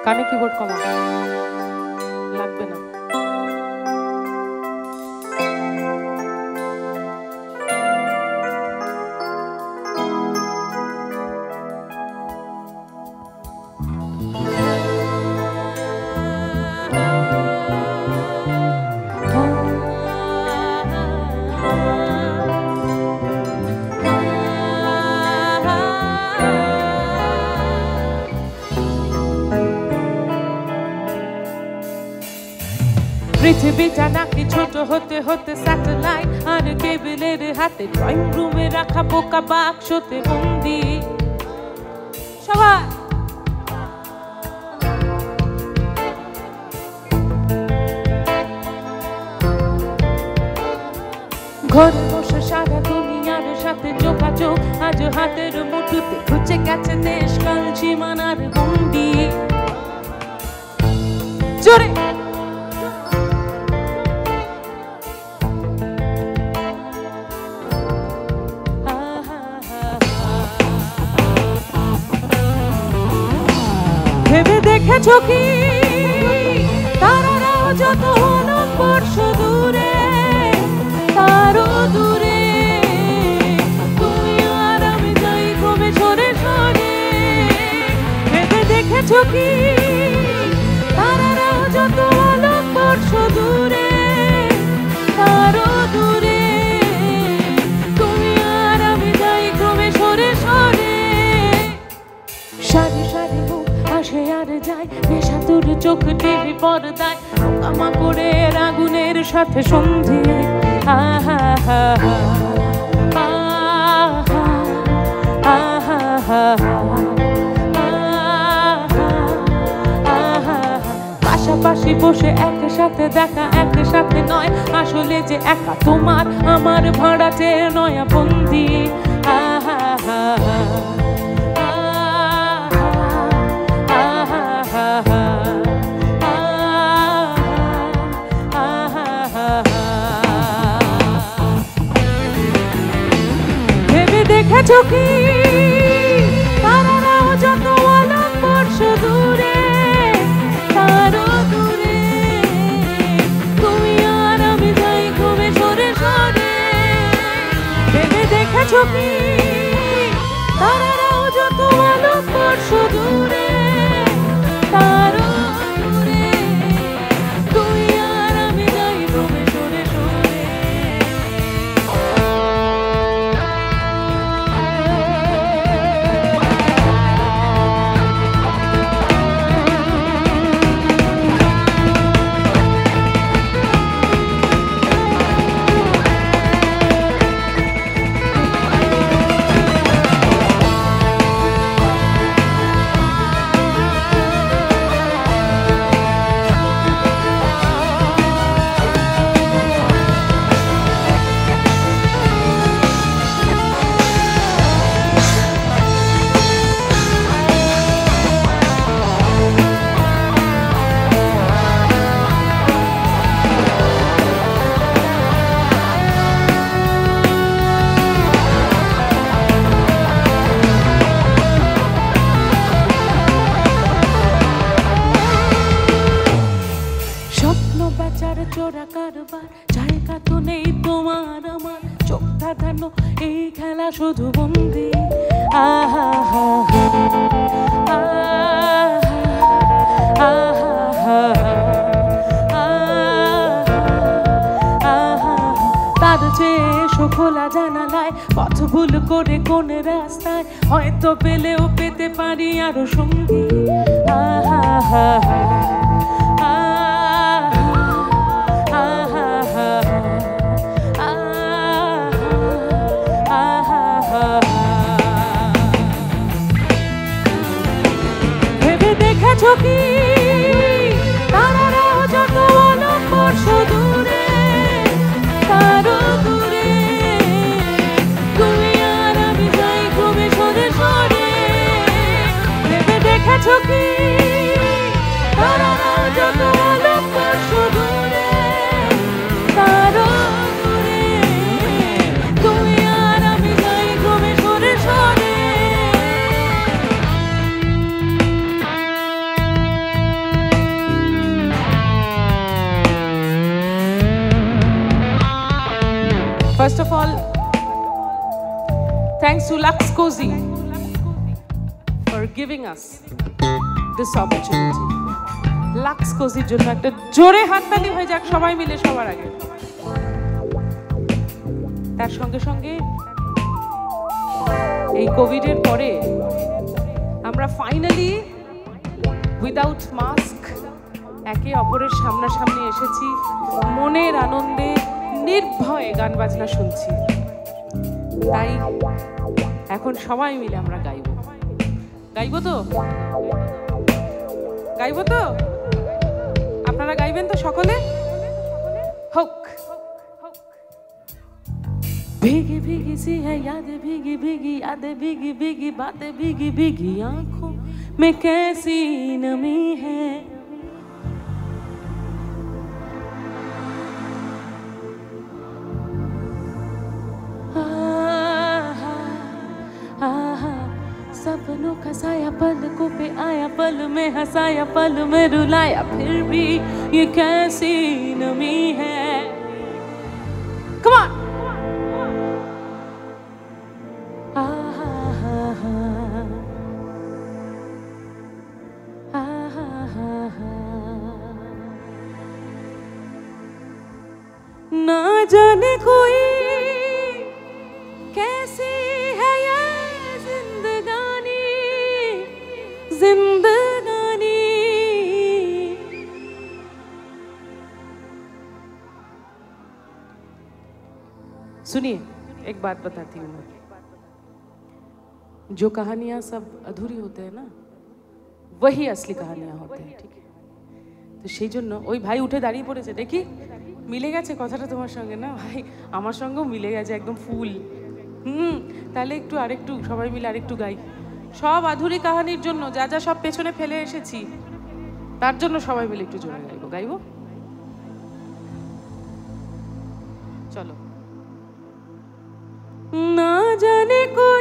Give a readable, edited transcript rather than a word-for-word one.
কানে কিবোর্ড কমা লাগবে না। পৃথিবীটা নাকি ছোট হতে হতে স্যাটেলাইট আর কেবলের হাতে ড্রয়িং রুমে রাখা বোকা বাক্সতে বন্দি। সবাই ঘরে বসে সারা দুনিয়ার সাথে যোগাযোগ আজ হাতের মুঠোতে খুঁজে গেছে দেশ কাল সীমানার গণ্ডি। জোরে ভেবে দেখেছো কি তারারাও যত হলো বর্ষ দূরে তারও দূরে তুমি আর আমি যাই ক্রমে সরে সরে। ভেবে দেখেছো কি তারারাও যত হলো বর্ষ দূরে তারও দূরে তুমি আর আমি যাই ক্রমে সরে সরে। সারি সারি আসে আর যায় নেশা তোর চোখ টিভি পর্দায় পোকামা করে আগুনের সাথে সন্ধি। আহা হা আহা আহা আহা পাশাপাশি বসে একসাথে দেখা একসাথে নয় আসলে যে একা তোমার আমার ভাড়াটের নয়া বন্দি। আহা হা ভেবে দেখেছো কি তারারাও যত আলোক বর্ষ দূরে তারও দূরে তুমি আর আমি যাই ক্রমে সরে সরে। ভেবে দেখেছো কি তারারাও যত আলোক বর্ষ দূরে তারও দূরে তুমি আর আমি যাই ক্রমে সরে সরে। চোরা কারবার জায়গা তো নেই তোমার আমার চোখ ধাঁধানো এই খেলা শুধু বন্দি। আহা হা তার চেয়ে এসো খোলা জানালায় পথ ভুল করে কোন রাস্তায় হয়তো পেলেও পেতে পারি আরো সঙ্গী। আহা হা ভেবে দেখেছো কি তারারাও যত আলোক বর্ষ দূরে তারও দূরে তুমি আর আমি যাই ক্রমে সরে সরে। ভেবে দেখেছো কি তারারাও যত আলোক বর্ষ দূরে তারও দূরে তুমি আর আমি যাই ক্রমে সরে সরে। Lux Cozy for giving us this opportunity. Lux Cozy জন্য একটা জোরে হাততালি হয়ে যাক সবাই মিলে সবার আগে। তার সঙ্গে সঙ্গে এই কোভিডের পরে আমরা ফাইনালি উইদাউট মাস্ক একে অপরের সামনাসামনি এসেছি, মনের আনন্দে নির্ভয়ে গান বাজনা শুনছি। তাই এখন সবাই মিলে আমরা গাইবো। গাইবো তো? গাইবো তো? আপনারা গাইবেন তো সকলে? হোক। भीगी भीगी सी है यादें, भीगी भीगी यादें, भीगी भीगी बातें, भीगी भीगी आंखों में कैसी नमी है। सपनों का साया पलकों पे आया, पल में हंसाया, पल में रुलाया, फिर भी ये कैसी नमी है। Come on. ना जाने कोई कैसी है ये जिंदगानी, जिंदगानी। सुनिए, एक बात बताती हूँ मैं। जो कहानियां सब अधूरी होते हैं ना, वही असली कहानियां होते हैं, ठीक है? तो সেই জন্য ওই ভাই উঠে দাঁড়িয়ে পড়েছে, দেখি মিলে গেছে কথাটা তোমার সঙ্গে না ভাই? আমার সঙ্গেও মিলে গেছে একদম ফুল। তাহলে একটু আরেকটু সবাই মিলে আরেকটু গাই। সব আধুরি কাহিনীর জন্য যা যা সব পেছনে ফেলে এসেছি, তার জন্য সবাই মিলে একটু জোরে গাইবো। গাইবো? চলো। না জানে কোই